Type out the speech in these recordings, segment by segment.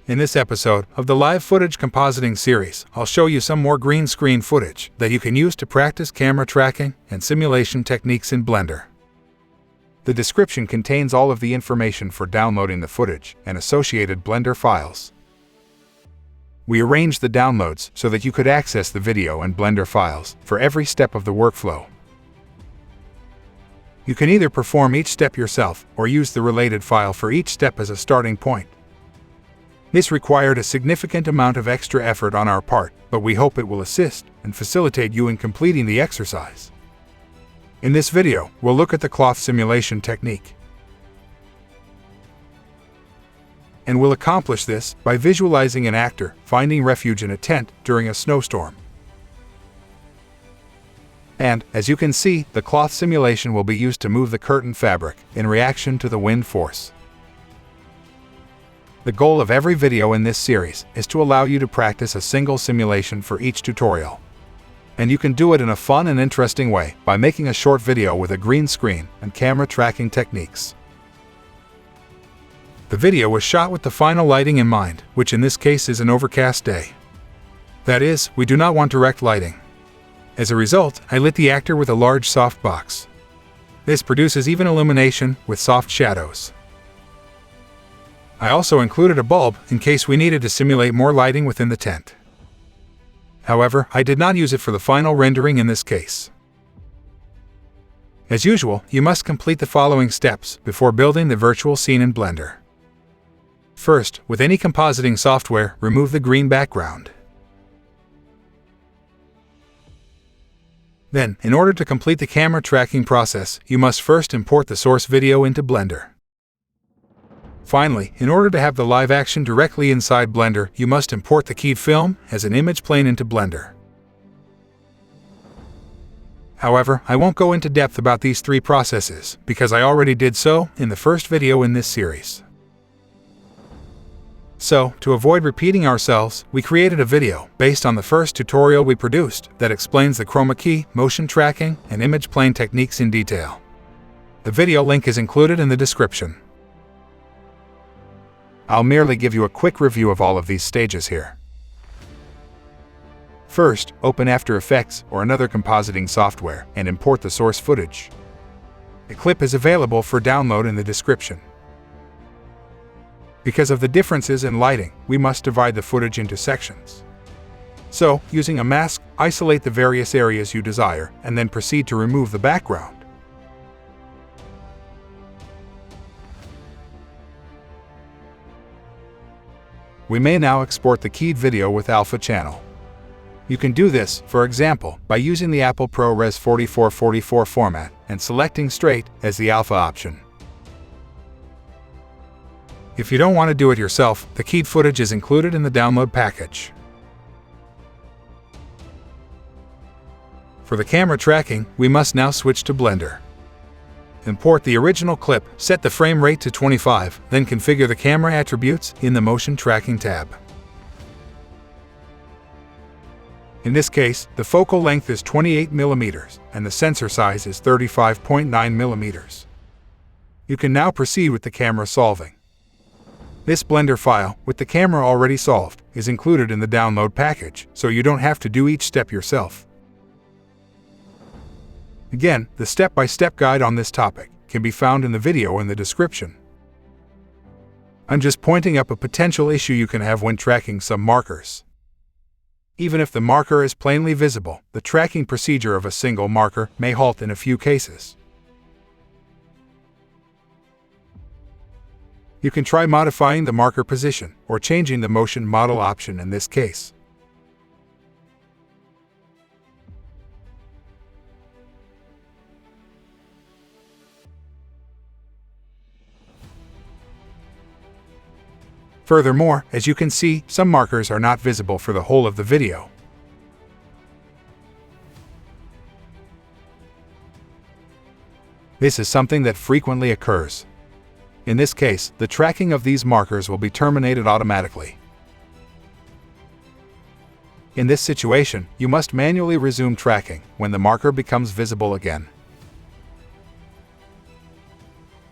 In this episode of the Live Footage Compositing series, I'll show you some more green screen footage that you can use to practice camera tracking and simulation techniques in Blender. The description contains all of the information for downloading the footage and associated Blender files. We arranged the downloads so that you could access the video and Blender files for every step of the workflow. You can either perform each step yourself or use the related file for each step as a starting point. This required a significant amount of extra effort on our part, but we hope it will assist and facilitate you in completing the exercise. In this video, we'll look at the cloth simulation technique. And we'll accomplish this by visualizing an actor finding refuge in a tent during a snowstorm. And, as you can see, the cloth simulation will be used to move the curtain fabric in reaction to the wind force. The goal of every video in this series is to allow you to practice a single simulation for each tutorial. And you can do it in a fun and interesting way by making a short video with a green screen and camera tracking techniques. The video was shot with the final lighting in mind, which in this case is an overcast day. That is, we do not want direct lighting. As a result, I lit the actor with a large softbox. This produces even illumination with soft shadows. I also included a bulb in case we needed to simulate more lighting within the tent. However, I did not use it for the final rendering in this case. As usual, you must complete the following steps before building the virtual scene in Blender. First, with any compositing software, remove the green background. Then, in order to complete the camera tracking process, you must first import the source video into Blender. Finally, in order to have the live action directly inside Blender, you must import the keyed film as an image plane into Blender. However, I won't go into depth about these three processes, because I already did so in the first video in this series. So, to avoid repeating ourselves, we created a video based on the first tutorial we produced that explains the Chroma key, motion tracking, and image plane techniques in detail. The video link is included in the description. I'll merely give you a quick review of all of these stages here. First, open After Effects or another compositing software and import the source footage. The clip is available for download in the description. Because of the differences in lighting, we must divide the footage into sections. So, using a mask, isolate the various areas you desire and then proceed to remove the background. We may now export the keyed video with Alpha channel. You can do this, for example, by using the Apple ProRes 4444 format and selecting Straight as the Alpha option. If you don't want to do it yourself, the keyed footage is included in the download package. For the camera tracking, we must now switch to Blender. Import the original clip, set the frame rate to 25, then configure the camera attributes in the Motion Tracking tab. In this case, the focal length is 28 mm and the sensor size is 35.9 mm. You can now proceed with the camera solving. This Blender file, with the camera already solved, is included in the download package, so you don't have to do each step yourself. Again, the step-by-step guide on this topic can be found in the video in the description. I'm just pointing up a potential issue you can have when tracking some markers. Even if the marker is plainly visible, the tracking procedure of a single marker may halt in a few cases. You can try modifying the marker position or changing the motion model option in this case. Furthermore, as you can see, some markers are not visible for the whole of the video. This is something that frequently occurs. In this case, the tracking of these markers will be terminated automatically. In this situation, you must manually resume tracking when the marker becomes visible again.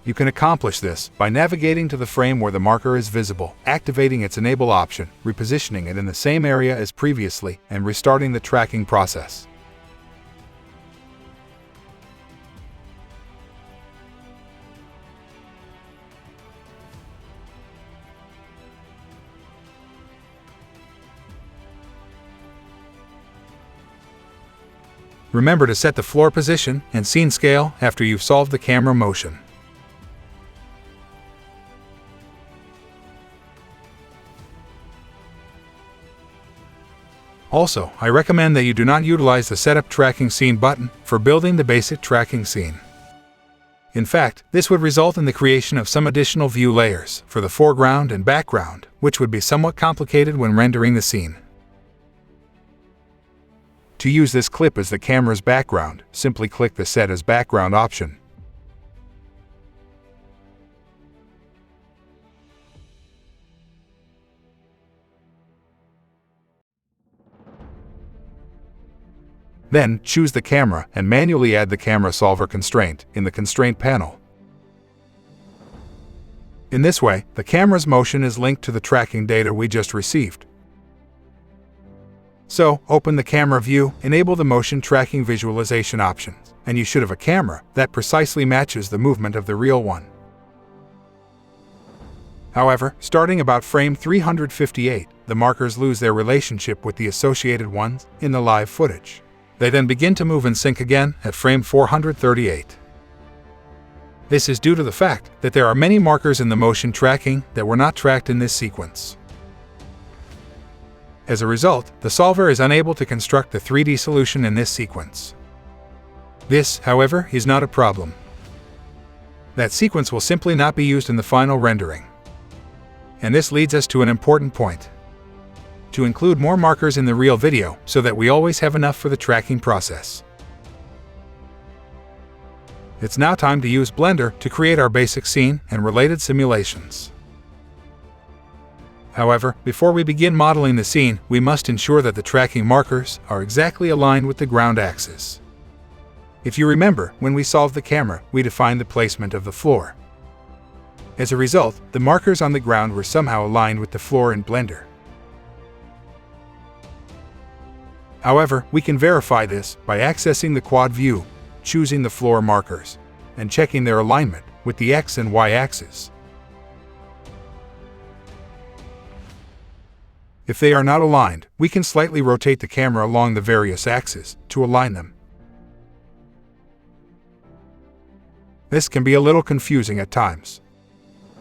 You can accomplish this by navigating to the frame where the marker is visible, activating its Enable option, repositioning it in the same area as previously, and restarting the tracking process. Remember to set the floor position and scene scale after you've solved the camera motion. Also, I recommend that you do not utilize the Setup Tracking Scene button for building the basic tracking scene. In fact, this would result in the creation of some additional view layers for the foreground and background, which would be somewhat complicated when rendering the scene. To use this clip as the camera's background, simply click the Set as Background option. Then, choose the camera and manually add the camera solver constraint in the Constraint panel. In this way, the camera's motion is linked to the tracking data we just received. So, open the camera view, enable the motion tracking visualization options, and you should have a camera that precisely matches the movement of the real one. However, starting about frame 358, the markers lose their relationship with the associated ones in the live footage. They then begin to move in sync again at frame 438. This is due to the fact that there are many markers in the motion tracking that were not tracked in this sequence. As a result, the solver is unable to construct the 3D solution in this sequence. This, however, is not a problem. That sequence will simply not be used in the final rendering. And this leads us to an important point: to include more markers in the real video so that we always have enough for the tracking process. It's now time to use Blender to create our basic scene and related simulations. However, before we begin modeling the scene, we must ensure that the tracking markers are exactly aligned with the ground axis. If you remember, when we solved the camera, we defined the placement of the floor. As a result, the markers on the ground were somehow aligned with the floor in Blender. However, we can verify this by accessing the quad view, choosing the floor markers, and checking their alignment with the X and Y axes. If they are not aligned, we can slightly rotate the camera along the various axes to align them. This can be a little confusing at times.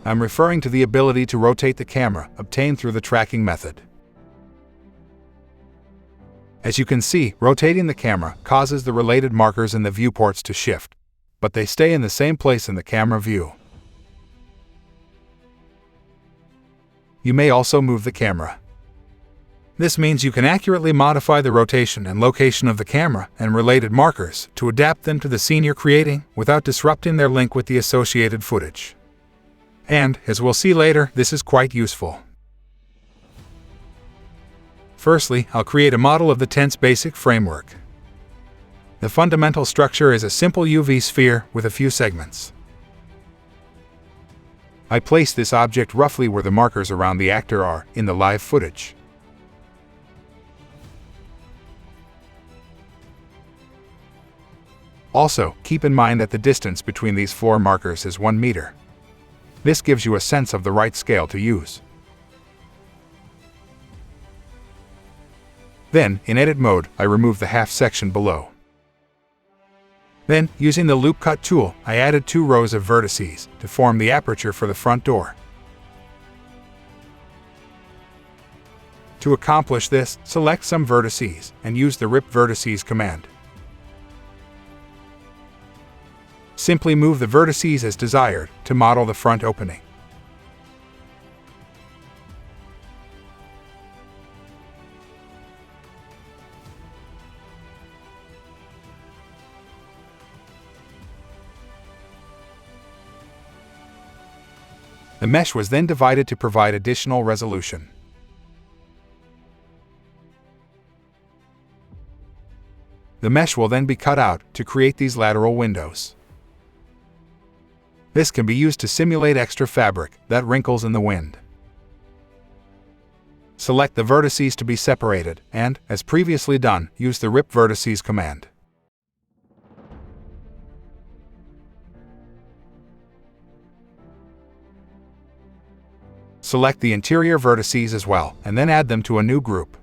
I'm referring to the ability to rotate the camera obtained through the tracking method. As you can see, rotating the camera causes the related markers in the viewports to shift, but they stay in the same place in the camera view. You may also move the camera. This means you can accurately modify the rotation and location of the camera and related markers to adapt them to the scene you're creating without disrupting their link with the associated footage. And, as we'll see later, this is quite useful. Firstly, I'll create a model of the Tense basic framework. The fundamental structure is a simple UV sphere with a few segments. I place this object roughly where the markers around the actor are in the live footage. Also, keep in mind that the distance between these floor markers is 1 meter. This gives you a sense of the right scale to use. Then, in Edit mode, I remove the half section below. Then, using the Loop Cut tool, I added 2 rows of vertices to form the aperture for the front door. To accomplish this, select some vertices and use the Rip Vertices command. Simply move the vertices as desired to model the front opening. The mesh was then divided to provide additional resolution. The mesh will then be cut out to create these lateral windows. This can be used to simulate extra fabric that wrinkles in the wind. Select the vertices to be separated and, as previously done, use the Rip Vertices command. Select the interior vertices as well, and then add them to a new group.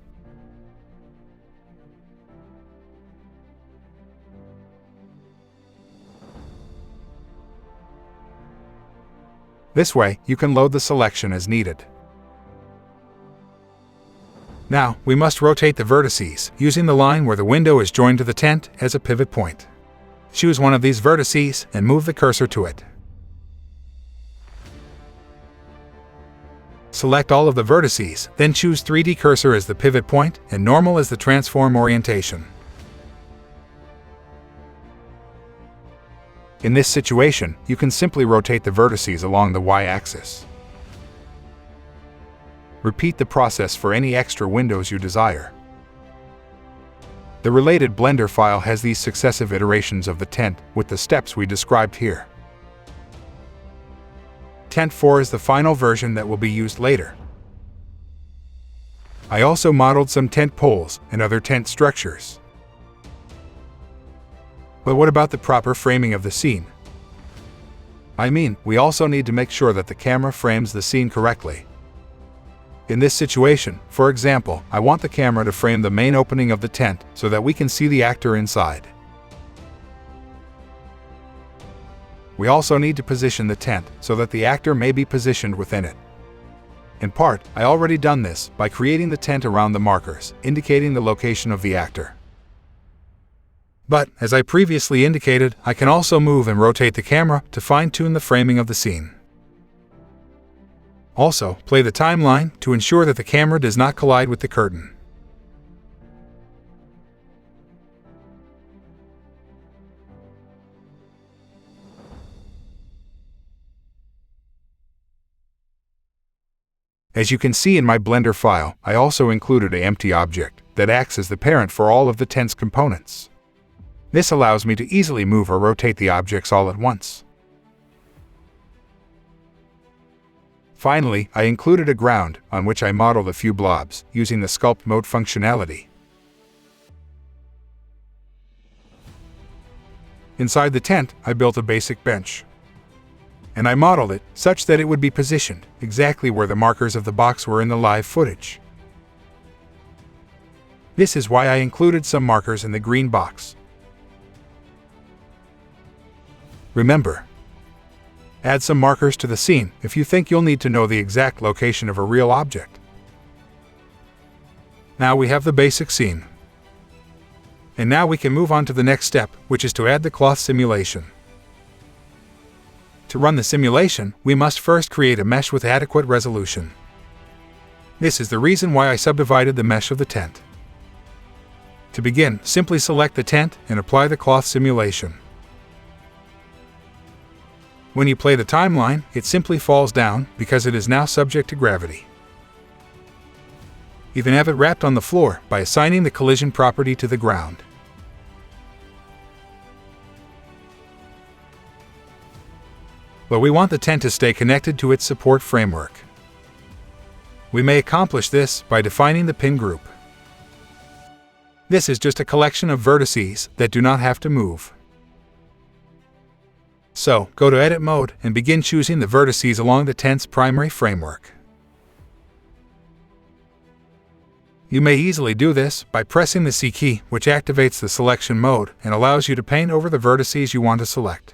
This way, you can load the selection as needed. Now, we must rotate the vertices, using the line where the window is joined to the tent as a pivot point. Choose one of these vertices and move the cursor to it. Select all of the vertices, then choose 3D cursor as the pivot point and normal as the transform orientation. In this situation, you can simply rotate the vertices along the Y-axis. Repeat the process for any extra windows you desire. The related Blender file has these successive iterations of the tent with the steps we described here. Tent 4 is the final version that will be used later. I also modeled some tent poles and other tent structures. But what about the proper framing of the scene? I mean, we also need to make sure that the camera frames the scene correctly. In this situation, for example, I want the camera to frame the main opening of the tent so that we can see the actor inside. We also need to position the tent so that the actor may be positioned within it. In part, I already done this by creating the tent around the markers, indicating the location of the actor. But, as I previously indicated, I can also move and rotate the camera to fine-tune the framing of the scene. Also, play the timeline to ensure that the camera does not collide with the curtain. As you can see in my Blender file, I also included an empty object that acts as the parent for all of the tent's components. This allows me to easily move or rotate the objects all at once. Finally, I included a ground on which I modeled a few blobs using the Sculpt Mode functionality. Inside the tent, I built a basic bench. And I modeled it such that it would be positioned exactly where the markers of the box were in the live footage. This is why I included some markers in the green box. Remember, add some markers to the scene if you think you'll need to know the exact location of a real object. Now we have the basic scene. And now we can move on to the next step, which is to add the cloth simulation. To run the simulation, we must first create a mesh with adequate resolution. This is the reason why I subdivided the mesh of the tent. To begin, simply select the tent and apply the cloth simulation. When you play the timeline, it simply falls down because it is now subject to gravity. You can have it wrapped on the floor by assigning the collision property to the ground. But we want the tent to stay connected to its support framework. We may accomplish this by defining the pin group. This is just a collection of vertices that do not have to move. So, go to Edit Mode and begin choosing the vertices along the tent's primary framework. You may easily do this by pressing the C key, which activates the selection mode and allows you to paint over the vertices you want to select.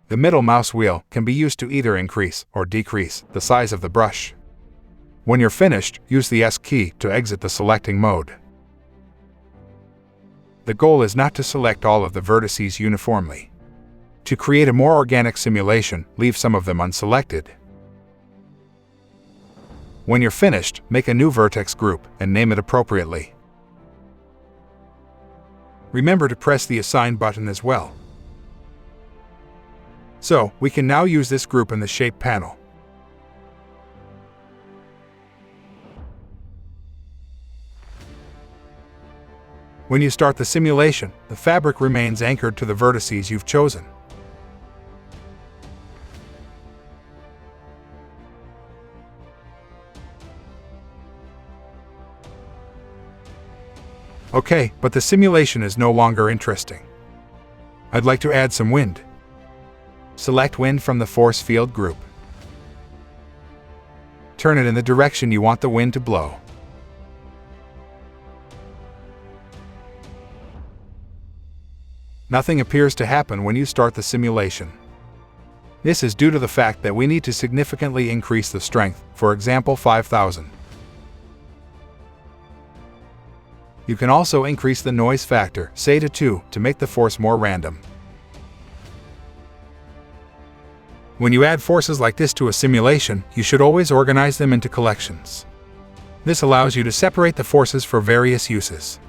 The middle mouse wheel can be used to either increase or decrease the size of the brush. When you're finished, use the S key to exit the selecting mode. The goal is not to select all of the vertices uniformly. To create a more organic simulation, leave some of them unselected. When you're finished, make a new vertex group and name it appropriately. Remember to press the Assign button as well. So, we can now use this group in the Shape panel. When you start the simulation, the fabric remains anchored to the vertices you've chosen. Okay, but the simulation is no longer interesting. I'd like to add some wind. Select wind from the force field group. Turn it in the direction you want the wind to blow. Nothing appears to happen when you start the simulation. This is due to the fact that we need to significantly increase the strength, for example 5,000. You can also increase the noise factor, say to 2, to make the force more random. When you add forces like this to a simulation, you should always organize them into collections. This allows you to separate the forces for various uses.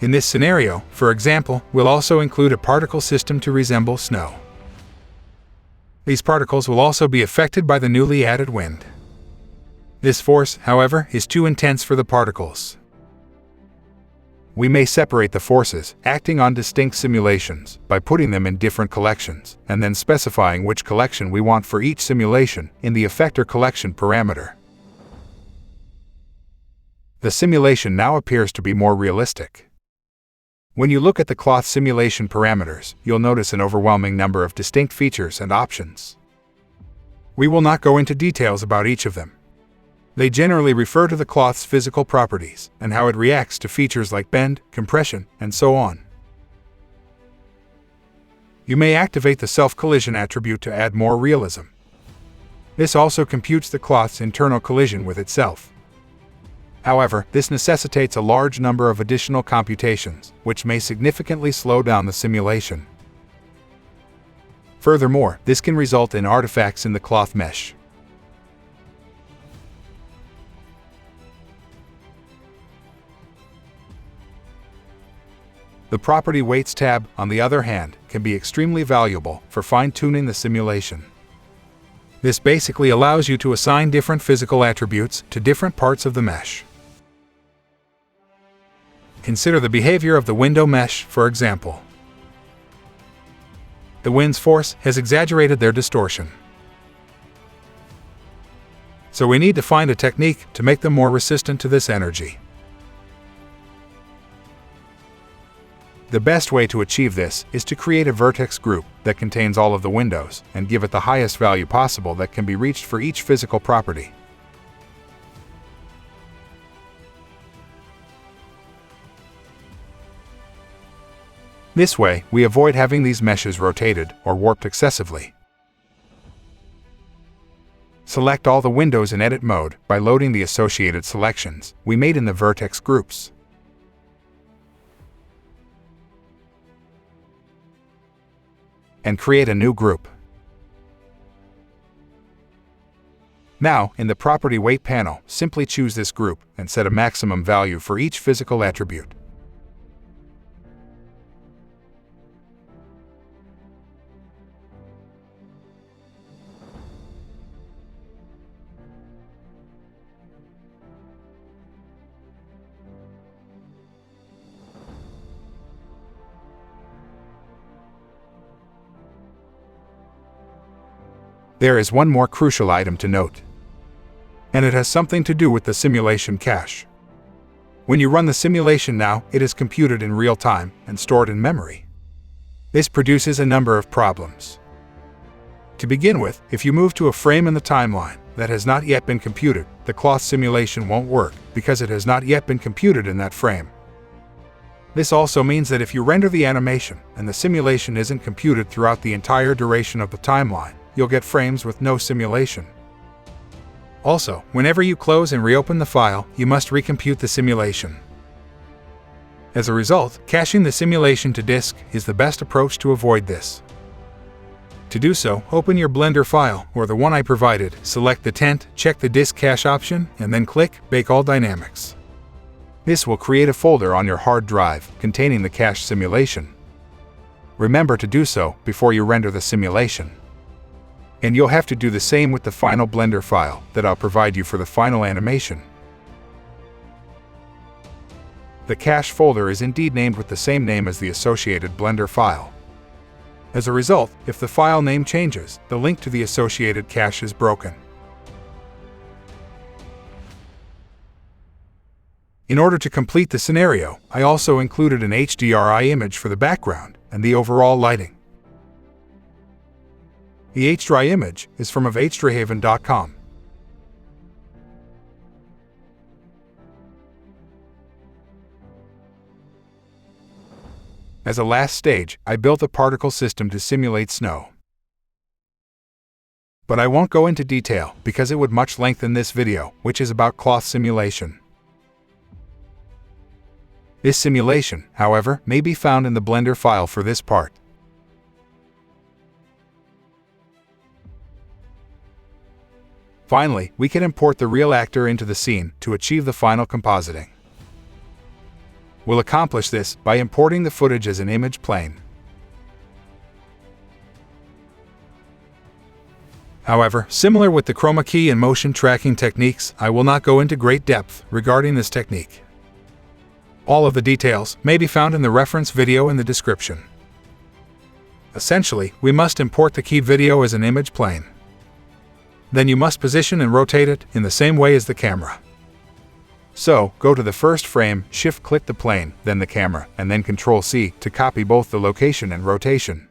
In this scenario, for example, we'll also include a particle system to resemble snow. These particles will also be affected by the newly added wind. This force, however, is too intense for the particles. We may separate the forces, acting on distinct simulations, by putting them in different collections, and then specifying which collection we want for each simulation in the effector collection parameter. The simulation now appears to be more realistic. When you look at the cloth simulation parameters, you'll notice an overwhelming number of distinct features and options. We will not go into details about each of them. They generally refer to the cloth's physical properties and how it reacts to features like bend, compression, and so on. You may activate the self-collision attribute to add more realism. This also computes the cloth's internal collision with itself. However, this necessitates a large number of additional computations, which may significantly slow down the simulation. Furthermore, this can result in artifacts in the cloth mesh. The Property Weights tab, on the other hand, can be extremely valuable for fine-tuning the simulation. This basically allows you to assign different physical attributes to different parts of the mesh. Consider the behavior of the window mesh, for example. The wind's force has exaggerated their distortion. So we need to find a technique to make them more resistant to this energy. The best way to achieve this is to create a vertex group that contains all of the windows and give it the highest value possible that can be reached for each physical property. This way, we avoid having these meshes rotated or warped excessively. Select all the windows in edit mode by loading the associated selections we made in the vertex groups. And create a new group. Now, in the Property Weight panel, simply choose this group and set a maximum value for each physical attribute. There is one more crucial item to note, and it has something to do with the simulation cache. When you run the simulation now, it is computed in real time and stored in memory. This produces a number of problems. To begin with, if you move to a frame in the timeline that has not yet been computed, the cloth simulation won't work because it has not yet been computed in that frame. This also means that if you render the animation and the simulation isn't computed throughout the entire duration of the timeline, you'll get frames with no simulation. Also, whenever you close and reopen the file, you must recompute the simulation. As a result, caching the simulation to disk is the best approach to avoid this. To do so, open your Blender file, or the one I provided, select the tent, check the disk cache option, and then click Bake All Dynamics. This will create a folder on your hard drive containing the cache simulation. Remember to do so before you render the simulation. And you'll have to do the same with the final Blender file that I'll provide you for the final animation. The cache folder is indeed named with the same name as the associated Blender file. As a result, if the file name changes, the link to the associated cache is broken. In order to complete the scenario, I also included an HDRI image for the background and the overall lighting. The HDRI image is from HDRIhaven.com. As a last stage, I built a particle system to simulate snow. But I won't go into detail because it would much lengthen this video, which is about cloth simulation. This simulation, however, may be found in the Blender file for this part. Finally, we can import the real actor into the scene to achieve the final compositing. We'll accomplish this by importing the footage as an image plane. However, similar with the chroma key and motion tracking techniques, I will not go into great depth regarding this technique. All of the details may be found in the reference video in the description. Essentially, we must import the keyed video as an image plane. Then you must position and rotate it in the same way as the camera. So, go to the first frame, shift-click the plane, then the camera, and then Ctrl-C to copy both the location and rotation.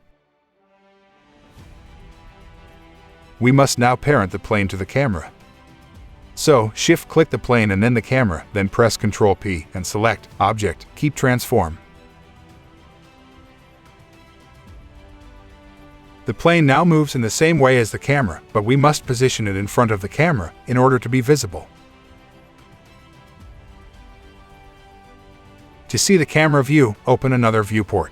We must now parent the plane to the camera. So, shift-click the plane and then the camera, then press Ctrl-P and select Object, Keep Transform. The plane now moves in the same way as the camera, but we must position it in front of the camera in order to be visible. To see the camera view, open another viewport.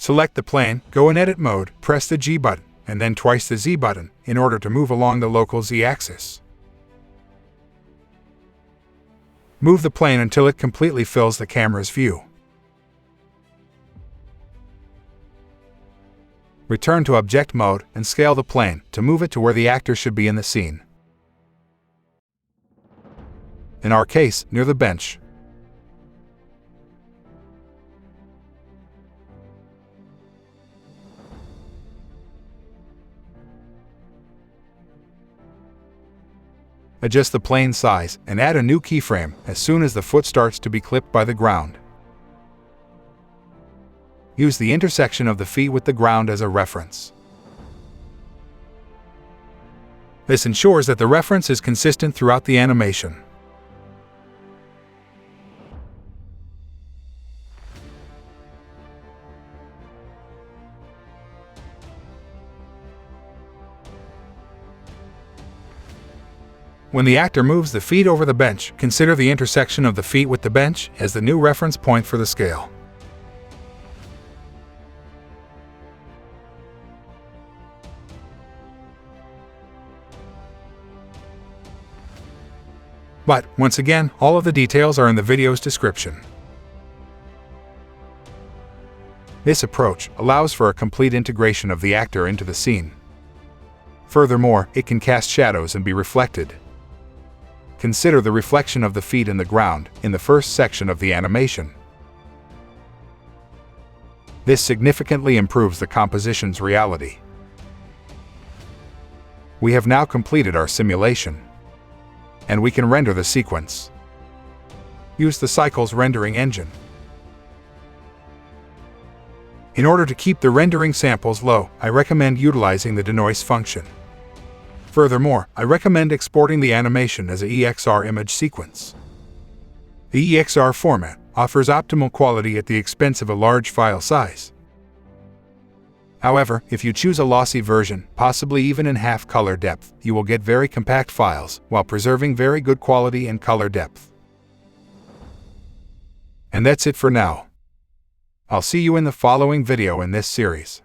Select the plane, go in Edit mode, press the G button, and then twice the Z button in order to move along the local Z axis. Move the plane until it completely fills the camera's view. Return to Object mode and scale the plane to move it to where the actor should be in the scene. In our case, near the bench. Adjust the plane size and add a new keyframe as soon as the foot starts to be clipped by the ground. Use the intersection of the feet with the ground as a reference. This ensures that the reference is consistent throughout the animation. When the actor moves the feet over the bench, consider the intersection of the feet with the bench as the new reference point for the scale. But, once again, all of the details are in the video's description. This approach allows for a complete integration of the actor into the scene. Furthermore, it can cast shadows and be reflected. Consider the reflection of the feet in the ground in the first section of the animation. This significantly improves the composition's reality. We have now completed our simulation, and we can render the sequence. Use the Cycles rendering engine. In order to keep the rendering samples low, I recommend utilizing the denoise function. Furthermore, I recommend exporting the animation as a EXR image sequence. The EXR format offers optimal quality at the expense of a large file size. However, if you choose a lossy version, possibly even in half color depth, you will get very compact files while preserving very good quality and color depth. And that's it for now. I'll see you in the following video in this series.